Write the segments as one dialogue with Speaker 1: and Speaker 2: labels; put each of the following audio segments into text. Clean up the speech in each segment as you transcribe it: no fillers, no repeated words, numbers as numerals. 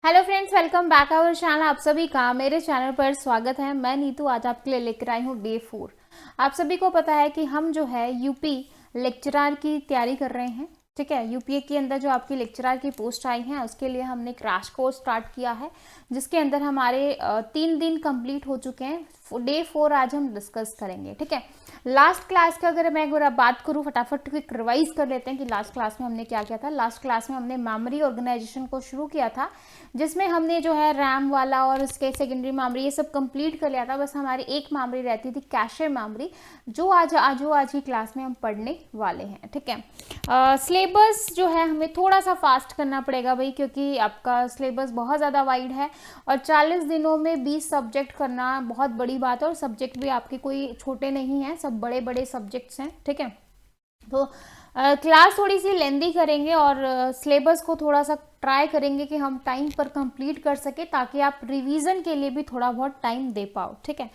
Speaker 1: Hello friends, welcome back our channel. आप सभी का मेरे चैनल पर स्वागत है। मैं नीतू आज आपके लिए लेकर आई हूँ डे 4। आप सभी को पता है कि हम जो है यूपी लेक्चरर की तैयारी कर रहे हैं। ठीक है, यूपीए के अंदर जो आपकी लेक्चरर की पोस्ट आई है उसके लिए हमने क्रैश कोर्स स्टार्ट किया है, जिसके अंदर हमारे 3 दिन कंप्लीट हो चुके हैं। डे 4 आज हम डिस्कस करेंगे। ठीक है, लास्ट क्लास का अगर मैं बात करूँ, फटाफट क्विक रिवाइज कर लेते हैं कि लास्ट क्लास में हमने क्या किया था। लास्ट क्लास में हमने मेमोरी ऑर्गेनाइजेशन को शुरू किया था, जिसमें हमने जो है रैम वाला और उसके सेकेंडरी मेमोरी ये सब कंप्लीट कर लिया था। बस हमारी एक मेमोरी रहती थी, कैशे मेमोरी, जो आज ही क्लास में हम पढ़ने वाले हैं। ठीक है, सिलेबस जो है हमें थोड़ा सा फास्ट करना पड़ेगा भाई, क्योंकि आपका सिलेबस बहुत ज़्यादा वाइड है और 40 दिनों में 20 सब्जेक्ट करना बहुत बड़ी बात है। और सब्जेक्ट भी आपके कोई छोटे नहीं हैं, सब बड़े बड़े सब्जेक्ट्स हैं। ठीक है, तो क्लास थोड़ी सी लेंदी करेंगे और सिलेबस को थोड़ा सा ट्राई करेंगे कि हम टाइम पर कंप्लीट कर सके, ताकि आप रिवीजन के लिए भी थोड़ा बहुत टाइम दे पाओ। ठीक है,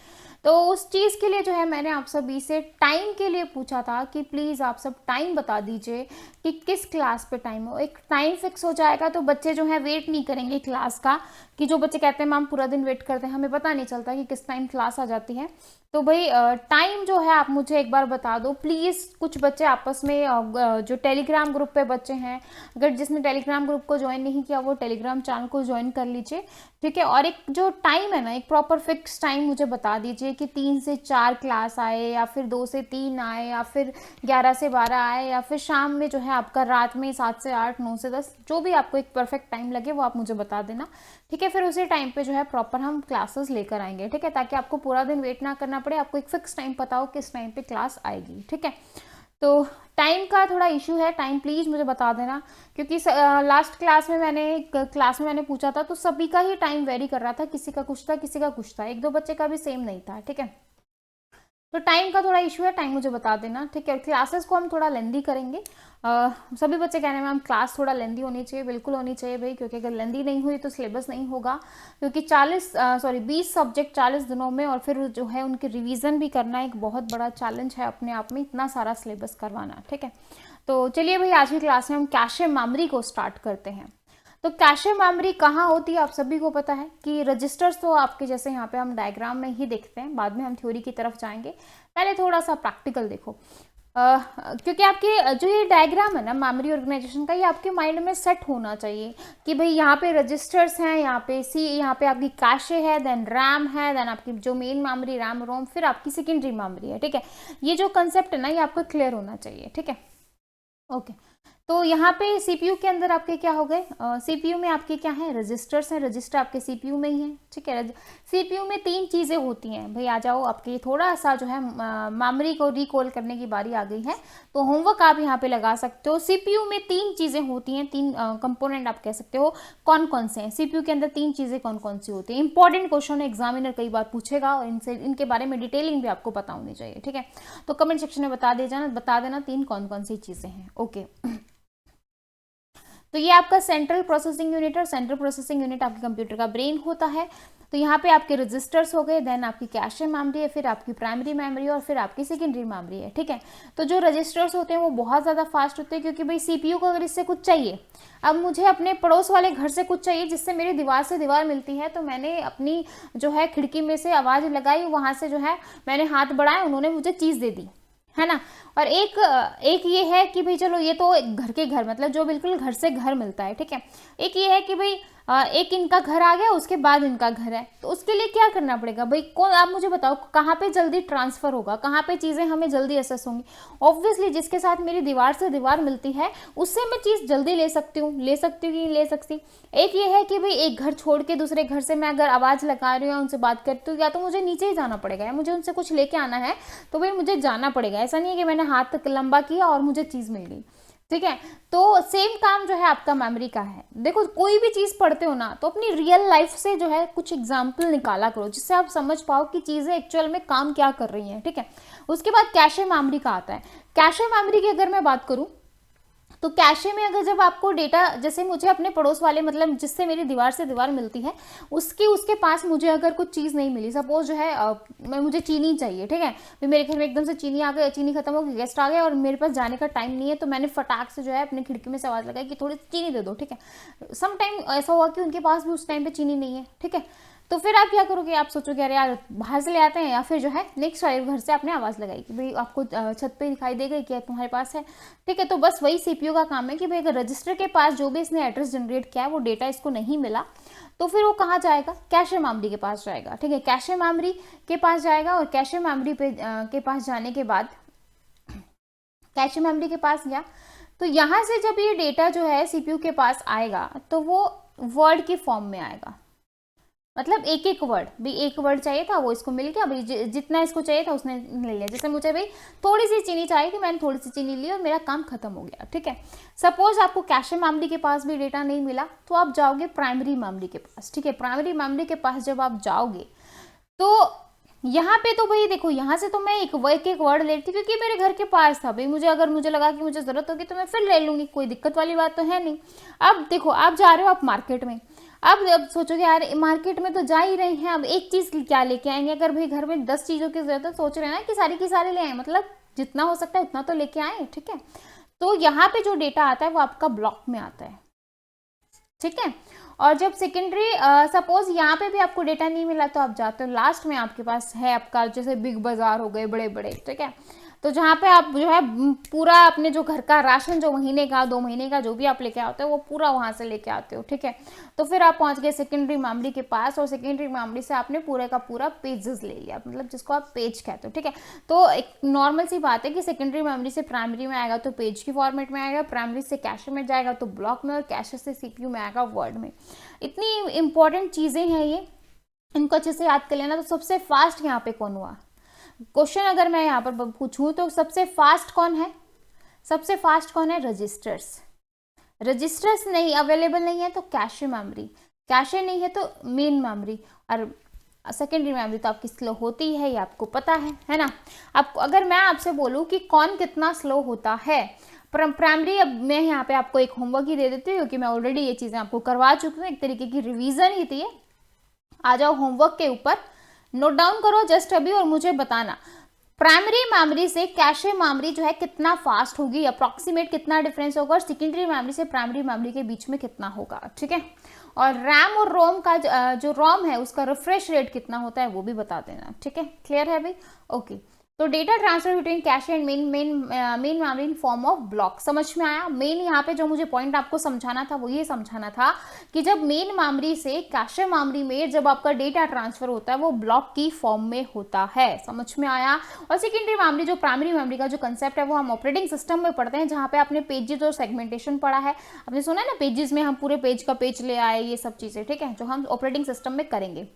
Speaker 1: तो उस चीज़ के लिए जो है मैंने आप सभी से टाइम के लिए पूछा था कि प्लीज़ आप सब टाइम बता दीजिए कि किस क्लास पे टाइम हो। एक टाइम फिक्स हो जाएगा तो बच्चे जो है वेट नहीं करेंगे क्लास का, कि जो बच्चे कहते हैं मैम पूरा दिन वेट करते हैं, हमें पता नहीं चलता कि किस टाइम क्लास आ जाती है। तो भाई टाइम जो है आप मुझे एक बार बता दो प्लीज़। कुछ बच्चे आपस में जो टेलीग्राम ग्रुप पे बच्चे हैं, अगर जिसने टेलीग्राम ग्रुप को ज्वाइन नहीं किया वो टेलीग्राम चैनल को ज्वाइन कर लीजिए। ठीक है, और एक जो टाइम है ना, एक प्रॉपर फिक्स टाइम मुझे बता दीजिए कि 3 से 4 क्लास आए, या फिर 2 से 3 आए, या फिर 11 से 12 आए, या फिर शाम में जो है आपका रात में 7 से 8, 9 से 10, जो भी आपको एक परफेक्ट टाइम लगे वो आप मुझे बता देना। ठीक है, फिर उसी टाइम पे जो है प्रॉपर हम क्लासेस लेकर आएंगे। ठीक है, ताकि आपको पूरा दिन वेट ना करना पड़े, आपको एक फिक्स टाइम पता हो किस टाइम पे क्लास आएगी। ठीक है, तो टाइम का थोड़ा इशू है, टाइम प्लीज़ मुझे बता देना, क्योंकि लास्ट क्लास में मैंने पूछा था तो सभी का ही टाइम वेरी कर रहा था, किसी का कुछ था किसी का कुछ था, एक दो बच्चे का भी सेम नहीं था। ठीक है, तो टाइम का थोड़ा इशू है, टाइम मुझे बता देना। ठीक है, क्लासेस को हम थोड़ा लेंदी करेंगे। सभी बच्चे कह रहे हैं मैम क्लास थोड़ा लेंदी होनी चाहिए। बिल्कुल होनी चाहिए भाई, क्योंकि अगर लेंदी नहीं हुई तो सिलेबस नहीं होगा। क्योंकि 20 सब्जेक्ट 40 दिनों में, और फिर जो है उनके रिवीजन भी करना एक बहुत बड़ा चैलेंज है अपने आप में, इतना सारा सिलेबस करवाना। ठीक है, तो चलिए भाई आज की क्लास में हम कैशे मेमोरी को स्टार्ट करते हैं। तो कैशे मेमोरी कहाँ होती है आप सभी को पता है कि रजिस्टर्स तो आपके जैसे यहाँ पे हम डायग्राम में ही देखते हैं, बाद में हम थ्योरी की तरफ जाएंगे। पहले थोड़ा सा प्रैक्टिकल देखो। क्योंकि आपके जो ये डायग्राम है ना मेमोरी ऑर्गेनाइजेशन का, ये आपके माइंड में सेट होना चाहिए कि भाई यहाँ पे रजिस्टर्स हैं, यहाँ पे आपकी कैशे है, देन रैम है, देन आपकी जो मेन मेमोरी रैम रोम, फिर आपकी सेकेंडरी मेमोरी है। ठीक है, ये जो कंसेप्ट है ना ये आपको क्लियर होना चाहिए। ठीक है, ओके। तो यहाँ पे सीपीयू के अंदर आपके क्या हो गए, सीपीयू में आपके क्या है, रजिस्टर्स हैं, रजिस्टर आपके सीपीयू में ही है। ठीक है, सीपीयू में 3 चीज़ें होती हैं भाई। आ जाओ, आपके थोड़ा सा जो है मेमोरी को रिकॉल करने की बारी आ गई है, तो होमवर्क आप यहाँ पे लगा सकते हो। सीपीयू में 3 चीज़ें होती हैं, 3 कंपोनेंट आप कह सकते हो। कौन कौन से हैं सीपीयू के अंदर, 3 चीज़ें कौन कौन सी होती हैं? इंपॉर्टेंट क्वेश्चन है, एग्जामिनर कई बार पूछेगा और इनके बारे में डिटेलिंग भी आपको पता होनी चाहिए। ठीक है, तो कमेंट सेक्शन में बता देना 3 कौन कौन सी चीज़ें हैं। ओके, तो ये आपका सेंट्रल प्रोसेसिंग यूनिट है, और सेंट्रल प्रोसेसिंग यूनिट आपके कंप्यूटर का ब्रेन होता है। तो यहाँ पे आपके रजिस्टर्स हो गए, देन आपकी कैशे मेमोरी है, फिर आपकी प्राइमरी मेमोरी और फिर आपकी सेकेंडरी मेमोरी है। ठीक है, तो जो रजिस्टर्स होते हैं वो बहुत ज़्यादा फास्ट होते हैं, क्योंकि भाई सीपीयू को अगर इससे कुछ चाहिए, अब मुझे अपने पड़ोस वाले घर से कुछ चाहिए जिससे मेरी दीवार से दीवार मिलती है, तो मैंने अपनी जो है खिड़की में से आवाज़ लगाई, वहाँ से जो है मैंने हाथ बढ़ाया, उन्होंने मुझे चीज़ दे दी, है ना। और एक ये है कि भाई चलो ये तो घर के घर, मतलब जो बिल्कुल घर से घर मिलता है। ठीक है, एक ये है कि भाई एक इनका घर आ गया, उसके बाद इनका घर है, तो उसके लिए क्या करना पड़ेगा भाई, कौन आप मुझे बताओ कहाँ पे जल्दी ट्रांसफर होगा, कहाँ पे चीज़ें हमें जल्दी एसेस होंगी। ऑब्वियसली जिसके साथ मेरी दीवार से दीवार मिलती है उससे मैं चीज़ जल्दी ले सकती हूँ कि नहीं ले सकती। एक ये है कि भाई एक घर छोड़ के दूसरे घर से मैं अगर आवाज़ लगा रही हूँ या उनसे बात करती हूँ, या तो मुझे नीचे ही जाना पड़ेगा, या मुझे उनसे कुछ लेके आना है तो भाई मुझे जाना पड़ेगा। ऐसा नहीं है कि मैंने हाथ तक लंबा किया और मुझे चीज़ मिल गई। ठीक है, तो सेम काम जो है आपका मेमोरी का है। देखो कोई भी चीज़ पढ़ते हो ना, तो अपनी रियल लाइफ से जो है कुछ एग्जाम्पल निकाला करो, जिससे आप समझ पाओ कि चीज़ें एक्चुअल में काम क्या कर रही हैं। ठीक है, उसके बाद कैशे मेमोरी का आता है। कैशे मेमोरी की अगर मैं बात करूँ तो कैशे में अगर जब आपको डेटा, जैसे मुझे अपने पड़ोस वाले, मतलब जिससे मेरी दीवार से दीवार मिलती है, उसके पास मुझे अगर कुछ चीज़ नहीं मिली, सपोज जो है मुझे चीनी चाहिए, ठीक है, फिर मेरे घर में एकदम से चीनी आ गई, चीनी खत्म हो गई, गेस्ट आ गए और मेरे पास जाने का टाइम नहीं है, तो मैंने फटाक से जो है अपनी खिड़की में से आवाज़ लगाई कि थोड़ी चीनी दे दो, ठीक है। सम टाइम ऐसा हुआ कि उनके पास भी उस टाइम पे चीनी नहीं है, ठीक है, तो फिर आप क्या करोगे, आप सोचोगे अरे यार बाहर से ले आते हैं, या फिर जो है नेक्स्ट वाले घर से आपने आवाज़ लगाई कि भाई आपको छत पे दिखाई दे गई कि तुम्हारे पास है, ठीक है। तो बस वही सीपीयू का काम है कि भाई अगर रजिस्टर के पास जो भी इसने एड्रेस जनरेट किया है वो डेटा इसको नहीं मिला, तो फिर वो कहाँ जाएगा, कैशे मेमोरी के पास जाएगा, ठीक है, कैशे मेमोरी के पास जाएगा। और कैशे मेमोरी के पास जाने के बाद, कैशे मेमोरी के पास गया, तो यहाँ से जब ये डेटा जो है सीपीयू के पास आएगा तो वो वर्ड की फॉर्म में आएगा, मतलब एक एक वर्ड, भाई एक वर्ड चाहिए था वो इसको मिल गया, भाई जितना इसको चाहिए था उसने ले लिया। जैसे मुझे भाई थोड़ी सी चीनी चाहिए थी, मैंने थोड़ी सी चीनी ली और मेरा काम खत्म हो गया, ठीक है। सपोज आपको कैशे मेमोरी के पास भी डेटा नहीं मिला, तो आप जाओगे प्राइमरी मेमोरी के पास, ठीक है। प्राइमरी मेमोरी के पास जब आप जाओगे तो यहाँ पे तो भाई देखो, यहाँ से तो मैं एक वर्ड ले रही थी क्योंकि मेरे घर के पास था, भाई मुझे लगा कि मुझे जरूरत होगी तो मैं फिर ले लूंगी, कोई दिक्कत वाली बात तो है नहीं। अब देखो आप जा रहे हो आप मार्केट में, अब सोचोगे यार मार्केट में तो जा ही रहे हैं, अब एक चीज क्या लेके आएंगे, अगर भाई घर में 10 चीजों की जरूरत है, सोच रहे हैं ना कि सारी की सारी ले आए, मतलब जितना हो सकता है उतना तो लेके आए, ठीक है। तो यहाँ पे जो डेटा आता है वो आपका ब्लॉक में आता है, ठीक है। और जब सेकेंडरी, सपोज यहाँ पे भी आपको डेटा नहीं मिला तो आप जाते हो लास्ट में, आपके पास है आपका जैसे बिग बाजार हो गए बड़े बड़े, ठीक है, तो जहाँ पे आप जो है पूरा अपने जो घर का राशन, जो महीने का 2 महीने का जो भी आप लेके आते हो वो पूरा वहाँ से लेके आते हो, ठीक है। तो फिर आप पहुँच गए सेकेंडरी मेमोरी के पास और सेकेंडरी मेमोरी से आपने पूरे का पूरा पेजेस ले लिया, मतलब जिसको आप पेज कहते हो, ठीक है। तो एक नॉर्मल सी बात है कि सेकेंडरी मेमोरी से प्राइमरी में आएगा तो पेज की फॉर्मेट में आएगा, प्राइमरी से कैशे में जाएगा तो ब्लॉक में, और कैशे से सीपीयू में आएगा वर्ड में। इतनी इंपॉर्टेंट चीज़ें हैं ये, इनको अच्छे से याद कर लेना। तो सबसे फास्ट यहाँ पे कौन हुआ, क्वेश्चन अगर मैं यहाँ पर पूछूं तो सबसे फास्ट कौन है, सबसे फास्ट कौन है, रजिस्टर्स। रजिस्टर्स नहीं अवेलेबल नहीं है तो कैशे मेमोरी, कैशे नहीं है तो मेन मेमोरी, और सेकेंडरी मेमोरी तो आपकी स्लो होती है, ये आपको पता है ना। अब अगर मैं आपसे बोलूँ कि कौन कितना स्लो होता है प्राइमरी, अब मैं यहाँ पे आपको एक होमवर्क ही दे देती हूँ क्योंकि मैं ऑलरेडी ये चीज़ें आपको करवा चुकी हूँ, एक तरीके की रिवीजन ही थी। आ जाओ होमवर्क के ऊपर, नोट डाउन करो जस्ट अभी और मुझे बताना प्राइमरी मेमोरी से कैशे मेमोरी जो है कितना फास्ट होगी, अप्रॉक्सीमेट कितना डिफरेंस होगा, और सेकेंडरी मेमोरी से प्राइमरी मेमोरी के बीच में कितना होगा, ठीक है। और रैम और रोम का जो रोम है उसका रिफ्रेश रेट कितना होता है वो भी बता देना, ठीक है। क्लियर है भाई, ओके। तो data transfer between cache and main memory in form of block, समझ में आया। मेन यहाँ पे जो मुझे पॉइंट आपको समझाना था वो ये समझाना था कि जब मेन मेमोरी से कैशे मेमोरी में जब आपका डेटा ट्रांसफर होता है वो ब्लॉक की फॉर्म में होता है, समझ में आया। और सेकेंडरी मेमोरी जो प्राइमरी मेमोरी का जो कंसेप्ट है वो हम ऑपरेटिंग सिस्टम में पढ़ते हैं, जहाँ पे आपने पेजेस और सेगमेंटेशन पढ़ा है, आपने सुना है ना, पेजेस में हम पूरे पेज का पेज ले आए, ये सब चीजें, ठीक है, जो हम ऑपरेटिंग सिस्टम में करेंगे।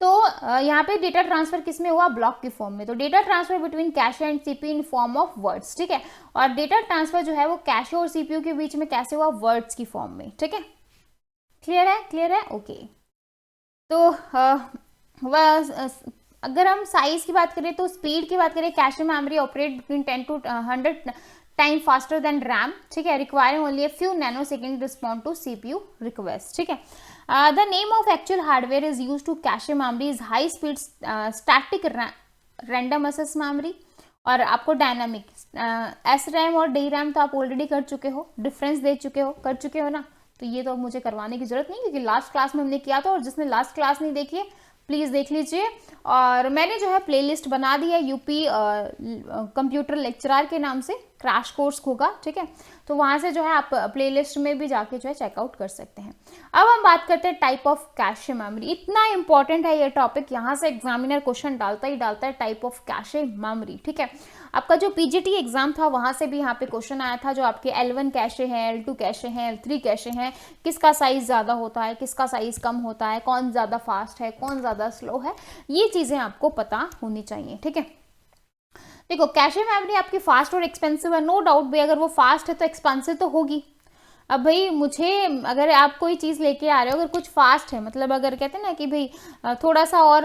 Speaker 1: तो यहाँ पे डेटा ट्रांसफर किस में हुआ, ब्लॉक की फॉर्म में। तो data transfer between cache and CPU in form of words, ठीक है। और डेटा ट्रांसफर जो है वो कैशे और सीपीयू के बीच में कैसे हुआ, वर्ड्स की फॉर्म में, ठीक है। क्लियर है, क्लियर है, ओके। तो अगर हम साइज की बात करें तो स्पीड की बात करें, cache memory operate between 10 to 100 time faster than RAM, ठीक है, requiring only a few nanosecond respond to CPU request, ठीक है। The name of actual hardware is used to cache memory is high speed static random access memory, और आपको dynamic S RAM और D RAM तो आप already कर चुके हो, डिफरेंस दे चुके हो, कर चुके हो ना, तो ये तो मुझे करवाने की जरूरत नहीं क्योंकि लास्ट क्लास में हमने किया था, और जिसने लास्ट क्लास नहीं देखी है प्लीज़ देख लीजिए। और मैंने जो है प्लेलिस्ट बना दी है यूपी कंप्यूटर लेक्चरर के नाम से, क्रैश कोर्स होगा, ठीक है, तो वहाँ से जो है आप प्लेलिस्ट में भी जाके जो है चेकआउट कर सकते हैं। अब हम बात करते हैं टाइप ऑफ कैशे मेमोरी। इतना इंपॉर्टेंट है ये टॉपिक, यहाँ से एग्जामिनर क्वेश्चन डालता ही डालता है, टाइप ऑफ कैशे मेमोरी, ठीक है। आपका जो पीजीटी एग्जाम था वहाँ से भी यहाँ पे क्वेश्चन आया था, जो आपके L1 कैशे हैं, L2 कैशे हैं, L3 कैशे हैं, किसका साइज ज़्यादा होता है, किसका साइज कम होता है, कौन ज़्यादा फास्ट है, कौन ज़्यादा स्लो है, ये चीज़ें आपको पता होनी चाहिए, ठीक है। देखो कैशे मेमोरी आपकी फास्ट और एक्सपेंसिव है, नो डाउट भाई, अगर वो फास्ट है तो एक्सपेंसिव तो होगी। अब भाई मुझे, अगर आप कोई चीज़ लेके आ रहे हो, अगर कुछ फास्ट है, मतलब अगर कहते हैं ना कि भाई थोड़ा सा और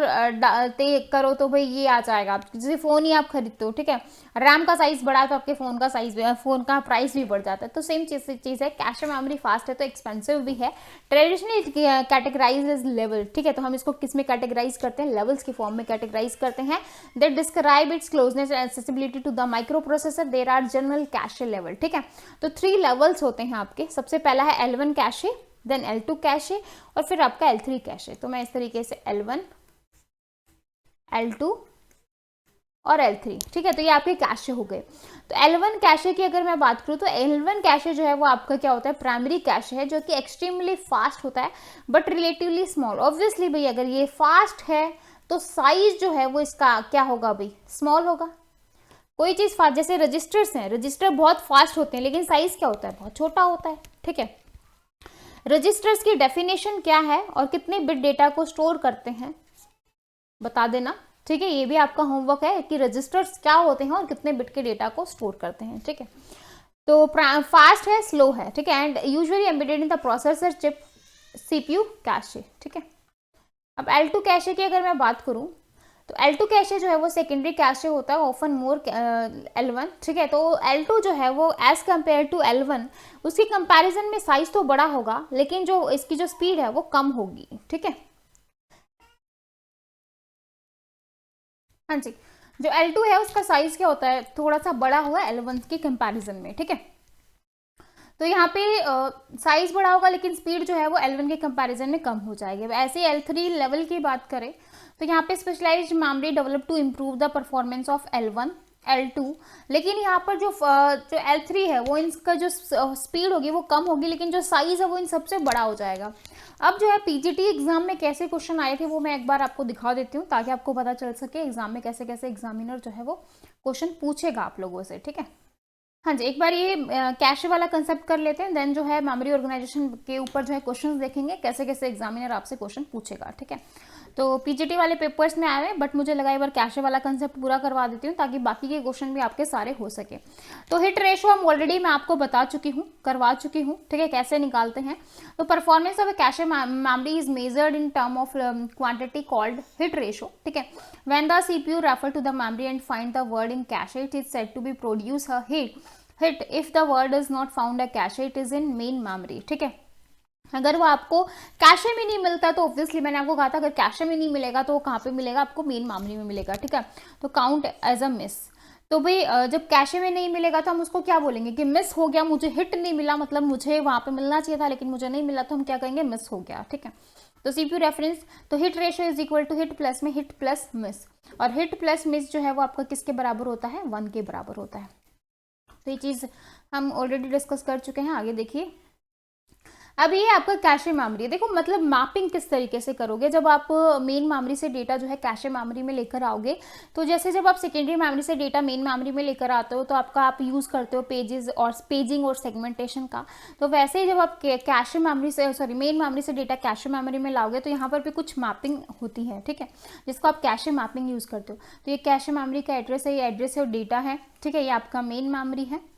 Speaker 1: करो तो भाई ये आ जाएगा, जैसे फ़ोन ही आप खरीदते हो, ठीक है, रैम का साइज बढ़ा तो आपके फ़ोन का साइज, फ़ोन का प्राइस भी बढ़ जाता है। तो सेम चीज़ है, कैश मेमोरी फास्ट है तो एक्सपेंसिव भी है। ट्रेडिशनली कैटेगराइज इज लेवल, ठीक है, तो हम इसको किस में कैटेगराइज करते हैं, लेवल्स की फॉर्म में कैटेगराइज करते हैं। They describe its closeness and accessibility to the microprocessor, there are general cache level, ठीक है। तो 3 लेवल्स होते हैं आपके। सबसे पहला है L1 cache, then L2 cache और फिर आपका L3 कैशे। तो मैं इस तरीके से L1, L2 और L3, ठीक है, तो ये आपके कैशे हो गए। तो L1 कैशे की अगर मैं बात करूँ तो L1 कैशे जो है वो आपका क्या होता है, प्राइमरी कैशे है, जो कि एक्सट्रीमली फास्ट होता है बट रिलेटिवली स्मॉल। ऑब्वियसली भाई अगर ये फास्ट है तो साइज जो है वो इसका क्या होगा भाई, स्मॉल होगा। कोई चीज़ फास्ट, जैसे रजिस्टर्स हैं, रजिस्टर बहुत फास्ट होते हैं लेकिन साइज क्या होता है, बहुत छोटा होता है, ठीक है। रजिस्टर्स की डेफिनेशन क्या है और कितने बिट डेटा को स्टोर करते हैं बता देना, ठीक है। ये भी आपका होमवर्क है कि रजिस्टर्स क्या होते हैं और कितने बिट के डेटा को स्टोर करते हैं, ठीक है। तो फास्ट है, स्लो है, ठीक है, and usually embedded in the processor chip CPU cache, ठीक है। अब L2 कैशे की अगर मैं बात करूं तो L2 कैशे जो है वो सेकेंडरी कैशे होता है, ऑफन मोर L1, ठीक है। तो L2 जो है वो एज कम्पेयर टू L1 उसकी कंपैरिजन में साइज तो बड़ा होगा लेकिन जो इसकी जो स्पीड है वो कम होगी, ठीक है। हाँ जी, जो L2 है उसका साइज क्या होता है, थोड़ा सा बड़ा हुआ L1 के कंपैरिजन में, ठीक है। तो यहाँ पे साइज बड़ा होगा लेकिन स्पीड जो है वो L1 के कंपैरिजन में कम हो जाएगी। ऐसे L3 लेवल की बात करें तो यहाँ पे specialised memory develop to improve the performance of L1, L2, लेकिन यहाँ पर जो L3 है वो इनका जो स्पीड होगी वो कम होगी लेकिन जो साइज है वो इन सबसे बड़ा हो जाएगा। अब जो है PGT एग्जाम में कैसे क्वेश्चन आए थे वो मैं एक बार आपको दिखा देती हूँ ताकि आपको पता चल सके एग्जाम में कैसे कैसे एग्जामिनर जो है वो क्वेश्चन पूछेगा आप लोगों से, ठीक है। हाँ जी, एक बार ये कैशे वाला कंसेप्ट कर लेते हैं, देन जो है मेमोरी ऑर्गेनाइजेशन के ऊपर जो है क्वेश्चंस देखेंगे कैसे कैसे एग्जामिनर आपसे क्वेश्चन पूछेगा, ठीक है। तो PGT वाले पेपर्स में आए हैं बट मुझे लगा एक बार कैशे वाला कंसेप्ट पूरा करवा देती हूँ ताकि बाकी के क्वेश्चन भी आपके सारे हो सके। तो हिट रेशो हम ऑलरेडी मैं आपको बता चुकी हूँ, करवा चुकी हूँ, ठीक है, कैसे निकालते हैं। तो performance of a cache memory is measured in term of quantity called hit ratio, ठीक है। When the CPU refer to the memory and find the word in cache it is said to be produce a hit if the word is not found a cache it is in main memory, ठीक है। अगर वो आपको cache में नहीं मिलता तो obviously मैंने आपको कहा था अगर कैशे में नहीं मिलेगा तो वो कहाँ पे मिलेगा, आपको मेन मेमोरी में मिलेगा, ठीक है। तो काउंट एज अ मिस। तो भाई जब कैशे में नहीं मिलेगा तो हम उसको क्या बोलेंगे कि मिस हो गया, मुझे हिट नहीं मिला, मतलब मुझे वहां पे मिलना चाहिए था लेकिन मुझे नहीं मिला, तो हम क्या कहेंगे, मिस हो गया, ठीक है। तो CPU रेफरेंस, तो hit ratio is equal to hit plus में हिट प्लस मिस, और हिट प्लस मिस जो है वो आपका किसके बराबर होता है, 1 के बराबर होता है। तो ये चीज़ हम ऑलरेडी डिस्कस कर चुके हैं। आगे देखिए, अब ये आपका कैशे मेमोरी है। देखो मतलब मैपिंग किस तरीके से करोगे जब आप मेन मेमोरी से डेटा जो है कैशे मेमोरी में लेकर आओगे। तो जैसे जब आप सेकेंडरी मेमोरी से डेटा मेन मेमोरी में लेकर आते हो तो आपका आप यूज़ करते हो पेजिंग और सेगमेंटेशन का। तो वैसे ही जब आप कैशे मेमोरी से मेन मेमोरी से डेटा कैशे मेमोरी में लाओगे तो यहाँ पर भी कुछ मैपिंग होती है, ठीक है, जिसको आप कैशे मैपिंग यूज़ करते हो। तो ये कैशे मेमोरी का एड्रेस है, ये एड्रेस है और डेटा है, ठीक है, ये आपका मेन मेमोरी है।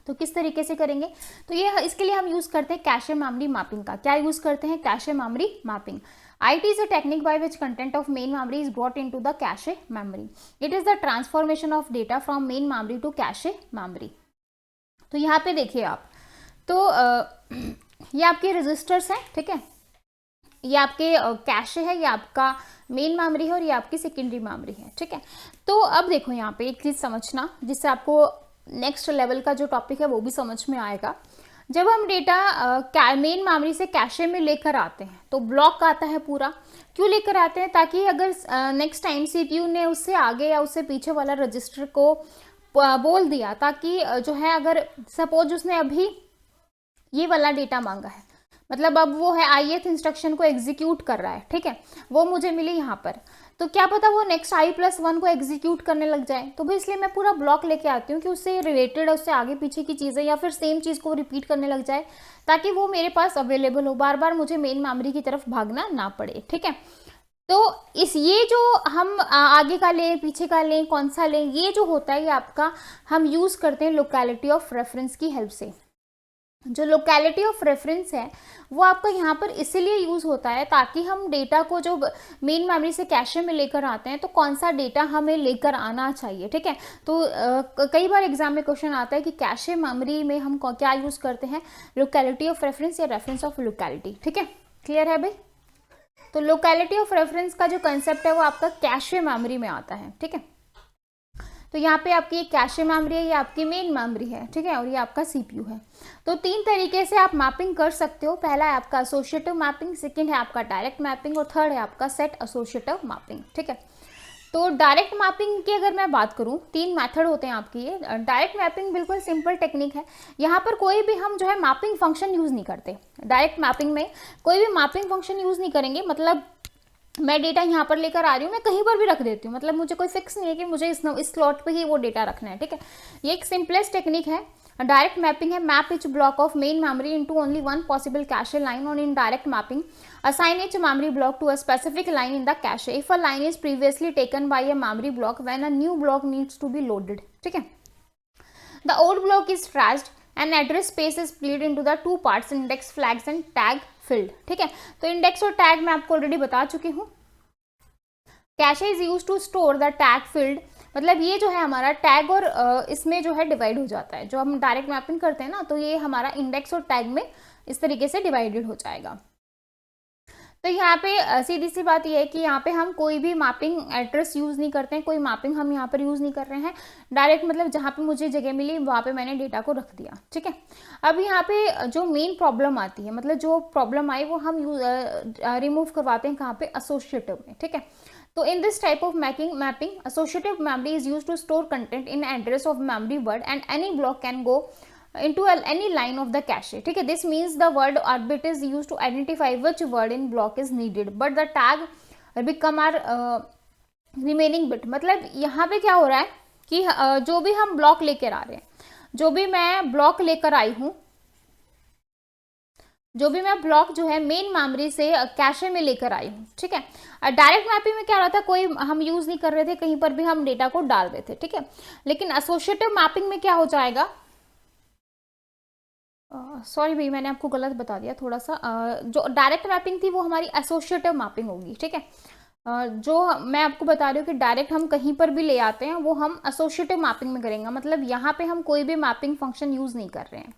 Speaker 1: तो किस तरीके से करेंगे, तो ये इसके लिए हम यूज करते हैं कैशे मेमोरी मैपिंग का। क्या यूज करते हैं, cache memory mapping. IT is a technique by which content of main memory is brought into the cache memory. It is the transformation of data from main memory to cache memory. तो यहाँ पे देखिए आप, तो ये आपके registers हैं, ठीक है, ये आपके कैशे है, ये आपका मेन मेमोरी है और ये आपकी सेकेंडरी मेमोरी है, ठीक है। तो अब देखो यहाँ पे एक चीज समझना जिससे आपको नेक्स्ट लेवल का जो टॉपिक है वो भी समझ में आएगा। जब हम डेटा मेन मेमोरी से कैशे में लेकर आते हैं तो ब्लॉक आता है पूरा। क्यों लेकर आते हैं, ताकि अगर नेक्स्ट टाइम CPU ने उससे आगे या उससे पीछे वाला रजिस्टर को बोल दिया, ताकि जो है अगर सपोज उसने अभी ये वाला डेटा मांगा है, मतलब अब वो है ith इंस्ट्रक्शन को एग्जीक्यूट कर रहा है, ठीक है, वो मुझे मिली यहाँ पर, तो क्या पता वो नेक्स्ट i+1 को एग्जीक्यूट करने लग जाए। तो भाई इसलिए मैं पूरा ब्लॉक लेके आती हूँ कि उससे रिलेटेड, उससे आगे पीछे की चीज़ें या फिर सेम चीज़ को रिपीट करने लग जाए, ताकि वो मेरे पास अवेलेबल हो, बार बार मुझे मेन मेमोरी की तरफ भागना ना पड़े, ठीक है। तो ये जो हम आगे का लें, पीछे का लें, कौन सा लें, ये जो होता है ये आपका हम यूज़ करते हैं लोकेलिटी ऑफ रेफरेंस की हेल्प से। जो लोकेलिटी ऑफ रेफरेंस है वो आपका यहाँ पर इसीलिए यूज़ होता है ताकि हम डेटा को जो मेन मेमोरी से कैशे में लेकर आते हैं तो कौन सा डेटा हमें लेकर आना चाहिए, ठीक है। तो कई बार एग्जाम में क्वेश्चन आता है कि कैशे मेमोरी में हम क्या यूज़ करते हैं, लोकेलिटी ऑफ रेफरेंस या रेफरेंस ऑफ लोकेलिटी, ठीक है। क्लियर है भाई। तो लोकेलिटी ऑफ रेफरेंस का जो कंसेप्ट है वो आपका कैशे मेमोरी में आता है, ठीक है। तो यहाँ पे आपकी एक कैशे मेमोरी है, ये आपकी मेन मेमोरी है, ठीक है, और ये आपका सीपीयू है। तो 3 तरीके से आप मैपिंग कर सकते हो। पहला है आपका एसोसिएटिव मैपिंग, सेकंड है आपका डायरेक्ट मैपिंग और थर्ड है आपका सेट एसोसिएटिव मैपिंग, ठीक है। तो डायरेक्ट मैपिंग की अगर मैं बात करूँ, 3 मेथड होते हैं आपकी। ये डायरेक्ट मैपिंग बिल्कुल सिंपल टेक्निक है। यहाँ पर कोई भी हम जो है मैपिंग फंक्शन यूज़ नहीं करते। डायरेक्ट मैपिंग में कोई भी मैपिंग फंक्शन यूज़ नहीं करेंगे। मतलब मैं डेटा यहाँ पर लेकर आ रही हूँ, मैं कहीं पर भी रख देती हूँ, मतलब मुझे कोई फिक्स नहीं है कि मुझे इस स्लॉट पे ही वो डेटा रखना है, ठीक है। ये एक सिंपलेस्ट टेक्निक है। डायरेक्ट मैपिंग है, map each block of main memory into only one possible cache line, or in direct mapping assign each memory block to a specific line in the cache if a line is previously taken by a memory block when a new block needs to be loaded, ठीक है। The old block is trashed and address space is split into the 2 parts, index, flags and tag filled, ठीक है। तो index और tag मैं आपको already बता चुकी हूँ। Cache is use to store the tag field, मतलब ये जो है हमारा टैग और इसमें जो है डिवाइड हो जाता है। जो हम डायरेक्ट मैपिंग करते हैं ना, तो ये हमारा इंडेक्स और टैग में इस तरीके से डिवाइडेड हो जाएगा। तो यहाँ पे सीधी सी बात ये है कि यहाँ पे हम कोई भी मैपिंग एड्रेस यूज़ नहीं करते हैं, कोई मैपिंग हम यहाँ पर यूज़ नहीं कर रहे हैं। डायरेक्ट मतलब जहाँ पे मुझे जगह मिली वहाँ पे मैंने डेटा को रख दिया, ठीक है। अब यहाँ पे जो मेन प्रॉब्लम आती है, मतलब जो प्रॉब्लम आई वो हम रिमूव करवाते हैं कहाँ पे, एसोसिएटिव में, ठीक है। तो in this type of mapping, associative memory is used to store content in address of memory word and any block can go into any line of the cache, ठीक है। This means the word orbit is used to identify which word in block is needed, but the tag become our remaining bit। मतलब यहाँ पे क्या हो रहा है कि जो भी हम ब्लॉक लेकर आ रहे हैं, जो भी मैं ब्लॉक लेकर आई हूँ, जो भी मैं ब्लॉक जो है मेन मेमोरी से कैशे में लेकर आई हूँ, ठीक है। डायरेक्ट मैपिंग में क्या रहा था, कोई हम यूज नहीं कर रहे थे, कहीं पर भी हम डेटा को डाल रहे थे, ठीक है। लेकिन एसोसिएटिव मैपिंग में क्या हो जाएगा, सॉरी भाई मैंने आपको गलत बता दिया थोड़ा सा। जो डायरेक्ट मैपिंग थी वो हमारी एसोसिएटिव मैपिंग होगी, ठीक है। जो मैं आपको बता रही हूँ कि डायरेक्ट हम कहीं पर भी ले आते हैं वो हम एसोसिएटिव मैपिंग में करेंगे। मतलब यहाँ पे हम कोई भी मैपिंग फंक्शन यूज नहीं कर रहे हैं